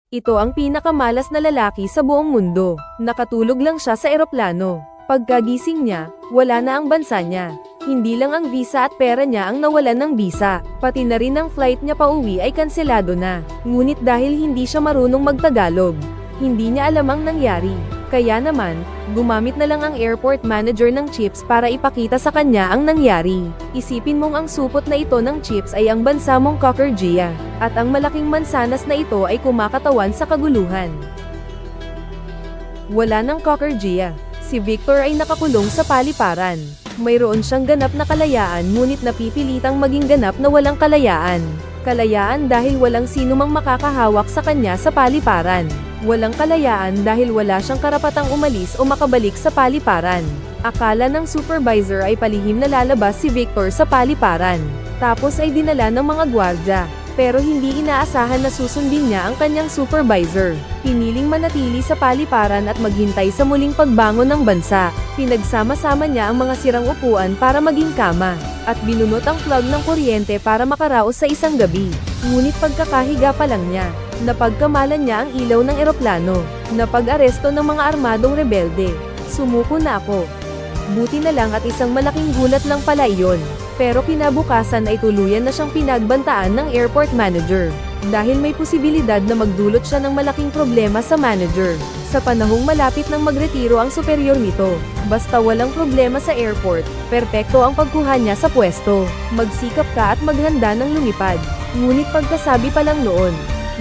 Ito ang pinakamalas na lalaki sa buong mundo. Nakatulog lang siya sa eroplano. Pagkagising niya, wala na ang bansa niya. Hindi lang ang visa at pera niya ang nawalan ng visa, pati na rin ang flight niya pauwi ay kanselado na. Ngunit dahil hindi siya marunong magtagalog, hindi niya alam ang nangyari. Kaya naman, gumamit na lang ang airport manager ng chips para ipakita sa kanya ang nangyari. Isipin mong ang supot na ito ng chips ay ang bansa mong Kokergia, at ang malaking mansanas na ito ay kumakatawan sa kaguluhan. Wala ng Kokergia. Si Victor ay nakakulong sa paliparan. Mayroon siyang ganap na kalayaan ngunit napipilitang maging ganap na walang kalayaan. Kalayaan dahil walang sino mang makakahawak sa kanya sa paliparan. Walang kalayaan dahil wala siyang karapatang umalis o makabalik sa paliparan. Akala ng supervisor ay palihim na lalabas si Victor sa paliparan. Tapos ay dinala ng mga gwardya. Pero hindi inaasahan na susundin niya ang kanyang supervisor. Piniling manatili sa paliparan at maghintay sa muling pagbangon ng bansa. Pinagsama-sama niya ang mga sirang upuan para maging kama, at binunot ang plug ng kuryente para makaraos sa isang gabi. Ngunit pagkakahiga pa lang niya, napagkamalan niya ang ilaw ng eroplano. Napag-aresto ng mga armadong rebelde. Sumuko na ako. Buti na lang at isang malaking gulat lang pala iyon. Pero kinabukasan ay tuluyan na siyang pinagbantaan ng airport manager. Dahil may posibilidad na magdulot siya ng malaking problema sa manager. Sa panahong malapit ng magretiro ang superior nito. Basta walang problema sa airport, perpekto ang pagkuha niya sa pwesto. Magsikap ka at maghanda ng lumipad. Ngunit pagkasabi pa lang noon,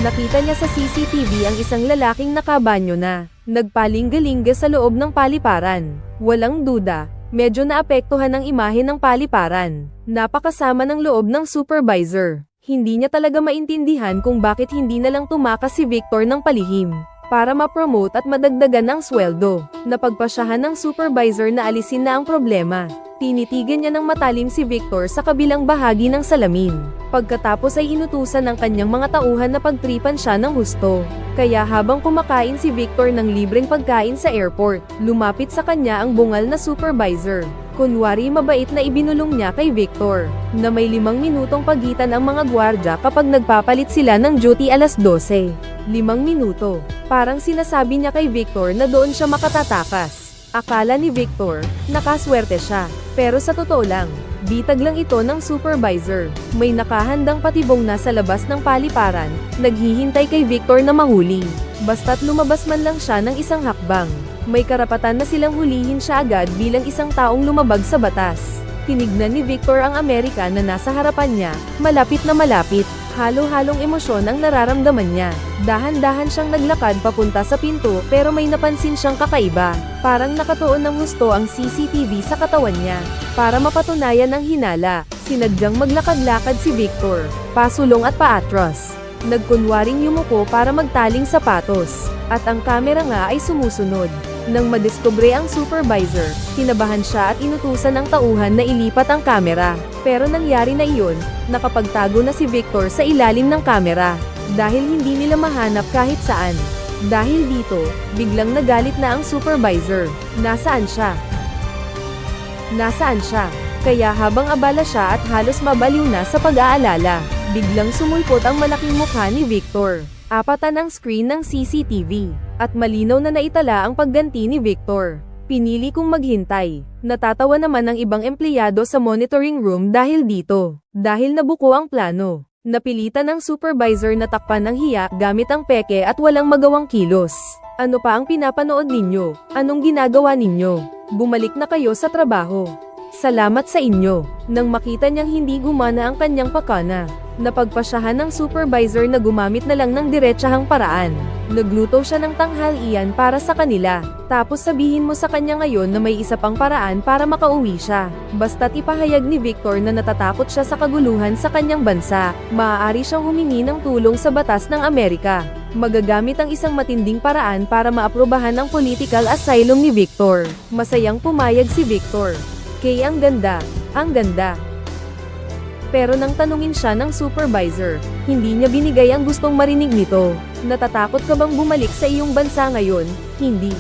nakita niya sa CCTV ang isang lalaking nakabanyo na nagpalingga-lingga sa loob ng paliparan. Walang duda, medyo naapektuhan ang imahe ng paliparan. Napakasama ng loob ng supervisor. Hindi niya talaga maintindihan kung bakit hindi na lang tumakas si Victor ng palihim para ma-promote at madagdagan ang sweldo. Napagpasyahan ng supervisor na alisin na ang problema. Tinitigan niya ng matalim si Victor sa kabilang bahagi ng salamin. Pagkatapos ay inutusan ng kanyang mga tauhan na pagtripan siya ng husto. Kaya habang kumakain si Victor ng libreng pagkain sa airport, lumapit sa kanya ang bungal na supervisor. Kunwari mabait na ibinulong niya kay Victor, na may 5 minutong pagitan ang mga gwardya kapag nagpapalit sila ng duty alas 12. 5 minuto. Parang sinasabi niya kay Victor na doon siya makatatakas. Akala ni Victor, nakaswerte siya. Pero sa totoo lang, bitag lang ito ng supervisor. May nakahandang patibong na sa labas ng paliparan, naghihintay kay Victor na mahuli. Basta't lumabas man lang siya ng isang hakbang, may karapatan na silang hulihin siya agad bilang isang taong lumabag sa batas. Tinignan ni Victor ang Amerika na nasa harapan niya, malapit na malapit. Halo-halong emosyon ang nararamdaman niya. Dahan-dahan siyang naglakad papunta sa pinto pero may napansin siyang kakaiba. Parang nakatuon ng husto ang CCTV sa katawan niya. Para mapatunayan ang hinala, sinadyang maglakad-lakad si Victor, pasulong at paatras. Nagkunwaring yumuko para magtaling sapatos, at ang kamera nga ay sumusunod. Nang madiskubre ang supervisor, kinabahan siya at inutusan ng tauhan na ilipat ang kamera. Pero nangyari na iyon, nakapagtago na si Victor sa ilalim ng kamera, dahil hindi nila mahanap kahit saan. Dahil dito, biglang nagalit na ang supervisor. Nasaan siya? Nasaan siya? Kaya habang abala siya at halos mabaliw na sa pag-aalala, biglang sumulpot ang malaking mukha ni Victor. Apatan ang screen ng CCTV, at malinaw na naitala ang pagganti ni Victor. Pinili kong maghintay. Natatawa naman ang ibang empleyado sa monitoring room dahil dito. Dahil nabuko ang plano. Napilitan ng supervisor na takpan ng hiya gamit ang peke at walang magawang kilos. Ano pa ang pinapanood ninyo? Anong ginagawa ninyo? Bumalik na kayo sa trabaho. Salamat sa inyo. Nang makita niyang hindi gumana ang kanyang pakana, napagpasyahan ng supervisor na gumamit na lang ng diretsahang paraan. Nagluto siya ng tanghalian para sa kanila. Tapos sabihin mo sa kanya ngayon na may isa pang paraan para makauwi siya. Basta't ipahayag ni Victor na natatakot siya sa kaguluhan sa kanyang bansa, maaari siyang humingi ng tulong sa batas ng Amerika. Magagamit ang isang matinding paraan para maaprubahan ang political asylum ni Victor. Masayang pumayag si Victor. Kay ang ganda, ang ganda. Pero nang tanungin siya ng supervisor, hindi niya binigay ang gustong marinig nito. Natatakot ka bang bumalik sa iyong bansa ngayon? Hindi.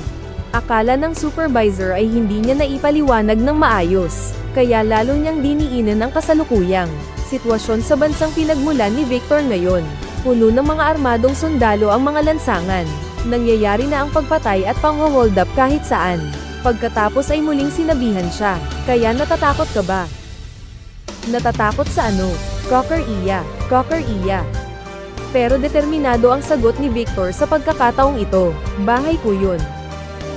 Akala ng supervisor ay hindi niya naipaliwanag ng maayos, kaya lalo niyang diniinan ang kasalukuyang sitwasyon sa bansang pinagmulan ni Victor ngayon. Puno ng mga armadong sundalo ang mga lansangan. Nangyayari na ang pagpatay at pang-hold up kahit saan. Pagkatapos ay muling sinabihan siya, "Kaya natatakot ka ba?" "Natatakot sa ano?" "Cocker iya, Cocker iya." Pero determinado ang sagot ni Victor sa pagkakataong ito, "Bahay ko yun.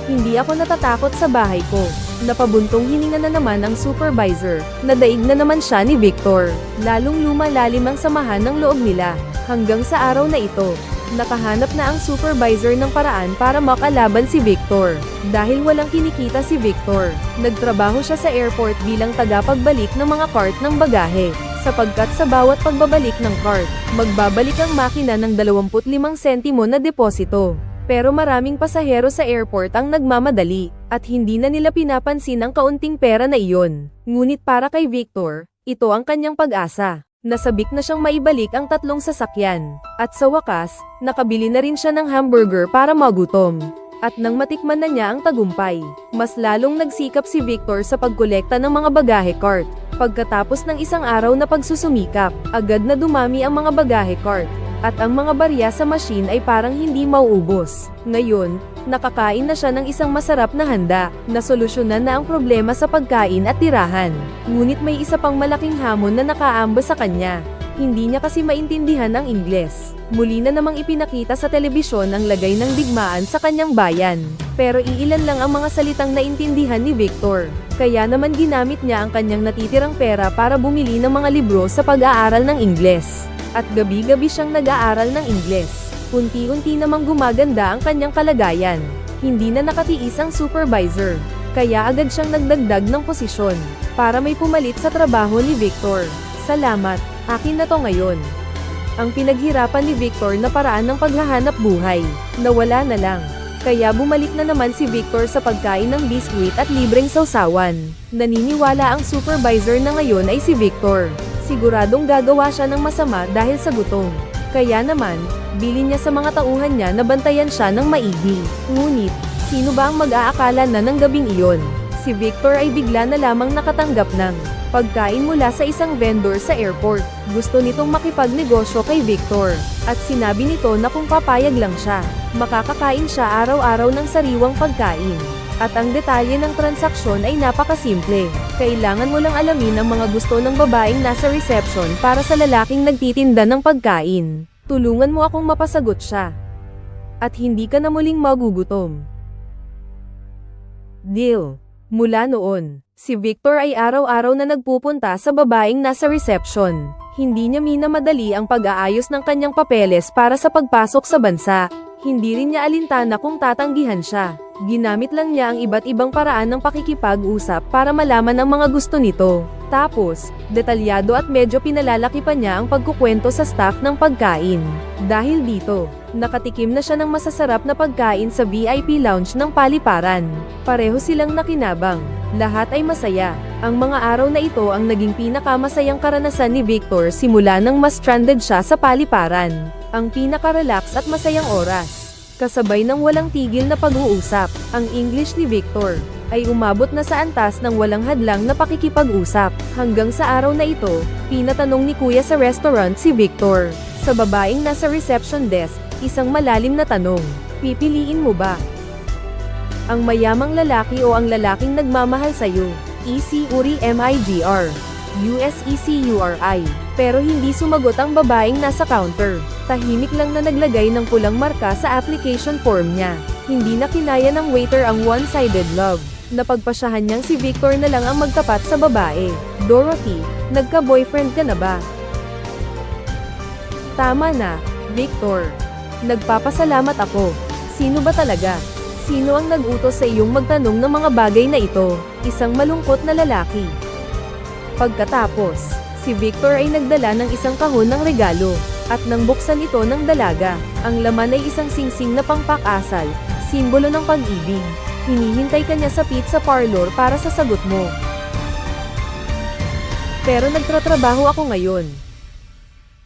Hindi ako natatakot sa bahay ko." Napabuntong hininga na naman ang supervisor, nadaig na naman siya ni Victor. Lalong lumalalim ang samahan ng loob nila. Hanggang sa araw na ito, nakahanap na ang supervisor ng paraan para makalaban si Victor. Dahil walang kinikita si Victor, nagtrabaho siya sa airport bilang tagapagbalik ng mga cart ng bagahe. Sapagkat sa bawat pagbabalik ng cart, magbabalik ang makina ng 25 sentimo na deposito. Pero maraming pasahero sa airport ang nagmamadali, at hindi na nila pinapansin ang kaunting pera na iyon. Ngunit para kay Victor, ito ang kanyang pag-asa. Nasabik na siyang maibalik ang 3 sasakyan. At sa wakas, nakabili na rin siya ng hamburger para magutom. At nang matikman na niya ang tagumpay, mas lalong nagsikap si Victor sa pagkolekta ng mga bagahe cart. Pagkatapos ng isang araw na pagsusumikap, agad na dumami ang mga bagahe cart. At ang mga barya sa machine ay parang hindi mauubos. Ngayon, nakakain na siya ng isang masarap na handa, na solusyonan na ang problema sa pagkain at tirahan. Ngunit may isa pang malaking hamon na nakaamba sa kanya. Hindi niya kasi maintindihan ang Ingles. Muli na namang ipinakita sa telebisyon ang lagay ng digmaan sa kanyang bayan. Pero iilan lang ang mga salitang naintindihan ni Victor. Kaya naman ginamit niya ang kanyang natitirang pera para bumili ng mga libro sa pag-aaral ng Ingles. At gabi-gabi siyang nag-aaral ng Ingles. Unti-unti namang gumaganda ang kanyang kalagayan. Hindi na nakatiis ang supervisor. Kaya agad siyang nagdagdag ng posisyon, para may pumalit sa trabaho ni Victor. "Salamat, akin na to ngayon." Ang pinaghirapan ni Victor na paraan ng paghahanap buhay, nawala na lang. Kaya bumalik na naman si Victor sa pagkain ng biskwit at libreng sausawan. Naniniwala ang supervisor na ngayon ay si Victor. Siguradong gagawa siya ng masama dahil sa gutom. Kaya naman, bilin niya sa mga tauhan niya na bantayan siya ng maigi. Ngunit, sino ba ang mag-aakala na ng gabing iyon? Si Victor ay bigla na lamang nakatanggap ng pagkain mula sa isang vendor sa airport. Gusto nitong makipagnegosyo kay Victor, at sinabi nito na kung papayag lang siya, makakakain siya araw-araw ng sariwang pagkain. At ang detalye ng transaksyon ay napakasimple. Kailangan mo lang alamin ang mga gusto ng babaeng nasa reception para sa lalaking nagtitinda ng pagkain. Tulungan mo akong mapasagot siya. At hindi ka na muling magugutom. Deal. Mula noon, si Victor ay araw-araw na nagpupunta sa babaeng nasa reception. Hindi niya minamadali ang pag-aayos ng kanyang papeles para sa pagpasok sa bansa. Hindi rin niya alintana kung tatanggihan siya. Ginamit lang niya ang iba't ibang paraan ng pakikipag-usap para malaman ang mga gusto nito. Tapos, detalyado at medyo pinalalaki pa niya ang pagkukwento sa staff ng pagkain. Dahil dito, nakatikim na siya ng masasarap na pagkain sa VIP lounge ng paliparan. Pareho silang nakinabang. Lahat ay masaya. Ang mga araw na ito ang naging pinakamasayang karanasan ni Victor simula nang ma-stranded siya sa paliparan. Ang pinaka-relax at masayang oras. Kasabay ng walang tigil na pag-uusap, ang English ni Victor ay umabot na sa antas ng walang hadlang na pakikipag-usap. Hanggang sa araw na ito, pinatanong ni Kuya sa restaurant si Victor. Sa babaeng nasa reception desk, isang malalim na tanong, "Pipiliin mo ba ang mayamang lalaki o ang lalaking nagmamahal sa'yo?" ECURI MIGR USECURI. Pero hindi sumagot ang babaeng nasa counter. Tahimik lang na naglagay ng pulang marka sa application form niya. Hindi na kinaya ng waiter ang one-sided love. Napagpasyahan niyang si Victor na lang ang magtapat sa babae. "Dorothy, nagka-boyfriend ka na ba?" "Tama na, Victor. Nagpapasalamat ako. Sino ba talaga? Sino ang nag-utos sa iyong magtanong ng mga bagay na ito?" Isang malungkot na lalaki. Pagkatapos, si Victor ay nagdala ng isang kahon ng regalo, at nang buksan ito ng dalaga, ang laman ay isang singsing na pangpak-asal, simbolo ng pag-ibig. Hinihintay ka niya sa pizza parlor para sa sagot mo. "Pero nagtratrabaho ako ngayon."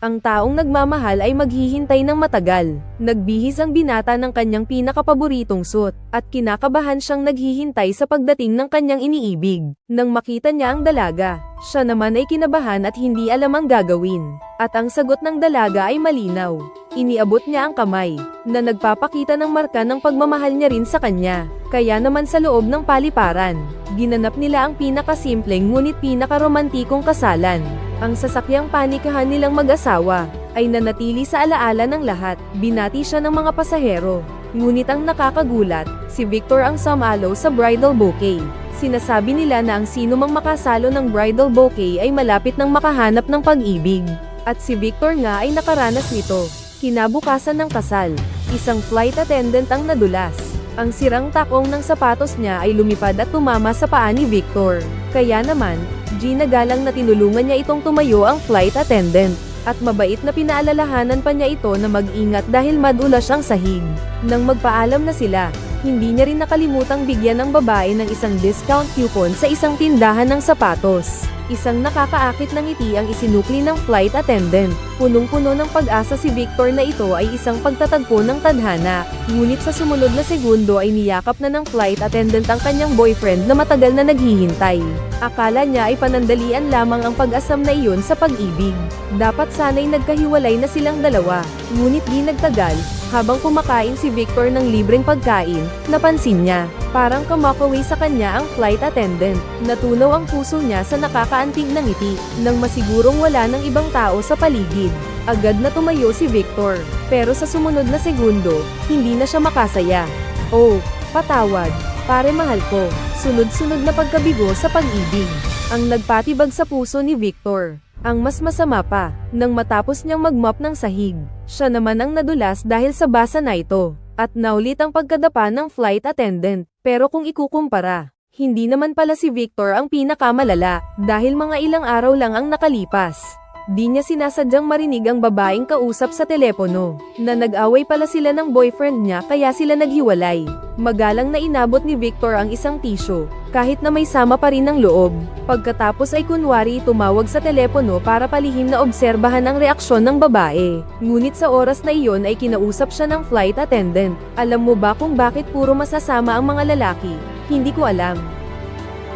Ang taong nagmamahal ay maghihintay ng matagal. Nagbihis ang binata ng kanyang pinakapaboritong suit, at kinakabahan siyang naghihintay sa pagdating ng kanyang iniibig. Nang makita niya ang dalaga, siya naman ay kinabahan at hindi alam ang gagawin. At ang sagot ng dalaga ay malinaw. Iniabot niya ang kamay, na nagpapakita ng marka ng pagmamahal niya rin sa kanya. Kaya naman sa loob ng paliparan, ginanap nila ang pinakasimpleng ngunit pinakaromantikong kasalan. Ang sasakyang panikahan nilang mag-asawa, ay nanatili sa alaala ng lahat. Binati siya ng mga pasahero. Ngunit ang nakakagulat, si Victor ang sumalo sa bridal bouquet. Sinasabi nila na ang sino mang makasalo ng bridal bouquet ay malapit ng makahanap ng pag-ibig. At si Victor nga ay nakaranas nito. Kinabukasan ng kasal, isang flight attendant ang nadulas. Ang sirang takong ng sapatos niya ay lumipad at tumama sa paa ni Victor. Kaya naman, ginagalang na tinulungan niya itong tumayo ang flight attendant. At mabait na pinaalalahanan pa niya ito na mag-ingat dahil madulas ang sahig. Nang magpaalam na sila, hindi niya rin nakalimutang bigyan ng babae ng isang discount coupon sa isang tindahan ng sapatos. Isang nakakaakit ng ngiti ang isinukli ng flight attendant. Punong-puno ng pag-asa si Victor na ito ay isang pagtatagpo ng tadhana. Ngunit sa sumunod na segundo ay niyakap na ng flight attendant ang kanyang boyfriend na matagal na naghihintay. Akala niya ay panandalian lamang ang pag-asam na iyon sa pag-ibig. Dapat sana'y nagkahiwalay na silang dalawa. Ngunit di nagtagal, habang kumakain si Victor ng libreng pagkain, napansin niya, parang kamakaway sa kanya ang flight attendant. Natunaw ang puso niya sa nakakaantig na ngiti, nang masigurong wala ng ibang tao sa paligid. Agad na tumayo si Victor, pero sa sumunod na segundo, hindi na siya makasaya. Oh, patawad, pare mahal ko. Sunod-sunod na pagkabigo sa pag-ibig, ang nagpatibag sa puso ni Victor. Ang mas masama pa, nang matapos niyang mag-mop ng sahig, siya naman ang nadulas dahil sa basa na ito, at naulit ang pagkadapa ng flight attendant. Pero kung ikukumpara, hindi naman pala si Victor ang pinakamalala, dahil mga ilang araw lang ang nakalipas. Di niya sinasadyang marinig ang babaeng kausap sa telepono, na nag-away pala sila ng boyfriend niya kaya sila naghiwalay. Magalang na inabot ni Victor ang isang tissue, kahit na may sama pa rin ng loob. Pagkatapos ay kunwari tumawag sa telepono para palihim na obserbahan ang reaksyon ng babae. Ngunit sa oras na iyon ay kinausap siya ng flight attendant. Alam mo ba kung bakit puro masasama ang mga lalaki? Hindi ko alam.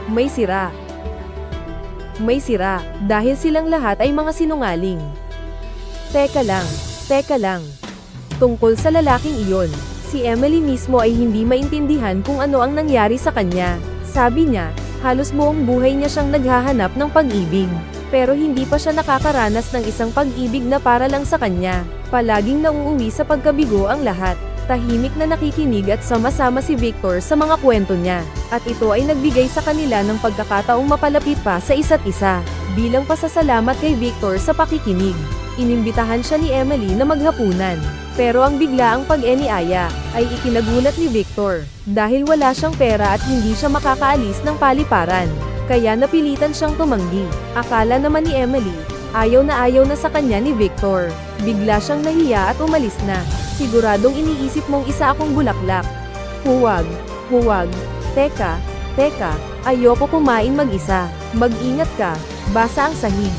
May sira. May sira, dahil silang lahat ay mga sinungaling. Teka lang. Tungkol sa lalaking iyon, si Emily mismo ay hindi maintindihan kung ano ang nangyari sa kanya. Sabi niya, halos buong buhay niya siyang naghahanap ng pag-ibig. Pero hindi pa siya nakakaranas ng isang pag-ibig na para lang sa kanya. Palaging nauuwi sa pagkabigo ang lahat. Tahimik na nakikinig at sama-sama si Victor sa mga kwento niya. At ito ay nagbigay sa kanila ng pagkakataong mapalapit pa sa isa't isa. Bilang pasasalamat kay Victor sa pakikinig, inimbitahan siya ni Emily na maghapunan. Pero ang biglaang pag-eniaya ay ikinagulat ni Victor, dahil wala siyang pera at hindi siya makakaalis ng paliparan. Kaya napilitan siyang tumanggi. Akala naman ni Emily, ayaw na sa kanya ni Victor. Bigla siyang nahiya at umalis na. Siguradong iniisip mong isa akong bulaklak. Huwag. Teka, ayoko kumain mag-isa. Mag-ingat ka, basa ang sahig.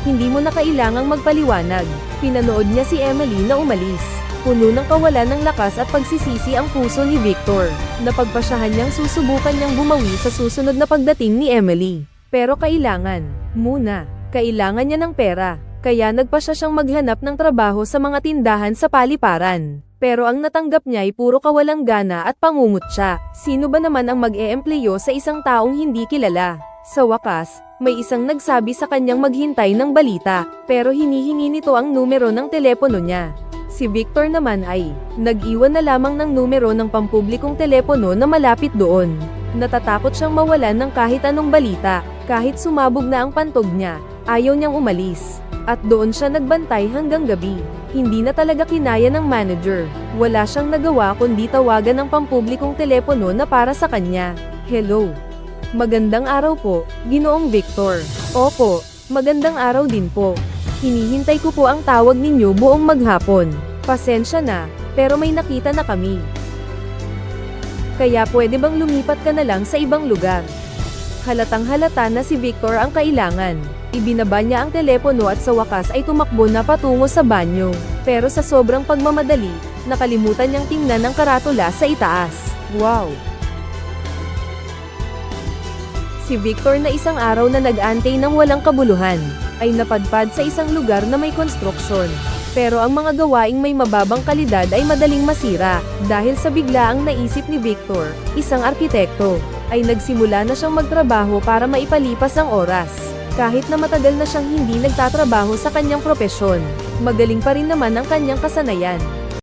Hindi mo na kailangang magpaliwanag. Pinanood niya si Emily na umalis. Puno ng kawalan ng lakas at pagsisisi ang puso ni Victor. Napagpasyahan niyang susubukan niyang bumawi sa susunod na pagdating ni Emily. Pero kailangan niya ng pera. Kaya nagpasya siyang maghanap ng trabaho sa mga tindahan sa paliparan. Pero ang natanggap niya ay puro kawalang gana at pangungutya. Sino ba naman ang mag-eempleyo sa isang taong hindi kilala? Sa wakas, may isang nagsabi sa kanyang maghintay ng balita, pero hinihingi nito ang numero ng telepono niya. Si Victor naman ay nag-iwan na lamang ng numero ng pampublikong telepono na malapit doon. Natatakot siyang mawalan ng kahit anong balita. Kahit sumabog na ang pantog niya, ayaw niyang umalis. At doon siya nagbantay hanggang gabi. Hindi na talaga kinaya ng manager. Wala siyang nagawa kundi tawagan ng pampublikong telepono na para sa kanya. Hello. Magandang araw po, Ginoong Victor. Opo, magandang araw din po. Hinihintay ko po ang tawag ninyo buong maghapon. Pasensya na, pero may nakita na kami. Kaya pwede bang lumipat ka na lang sa ibang lugar? Halatang halata na si Victor ang kailangan. Ibinaba niya ang telepono at sa wakas ay tumakbo na patungo sa banyo. Pero sa sobrang pagmamadali, nakalimutan niyang tingnan ang karatula sa itaas. Wow! Si Victor na isang araw na nag-antay ng walang kabuluhan, ay napadpad sa isang lugar na may konstruksyon. Pero ang mga gawaing may mababang kalidad ay madaling masira, dahil sa biglaang naisip ni Victor, isang arkitekto, ay nagsimula na siyang magtrabaho para maipalipas ang oras. Kahit na matagal na siyang hindi nagtatrabaho sa kanyang propesyon, magaling pa rin naman ang kanyang kasanayan.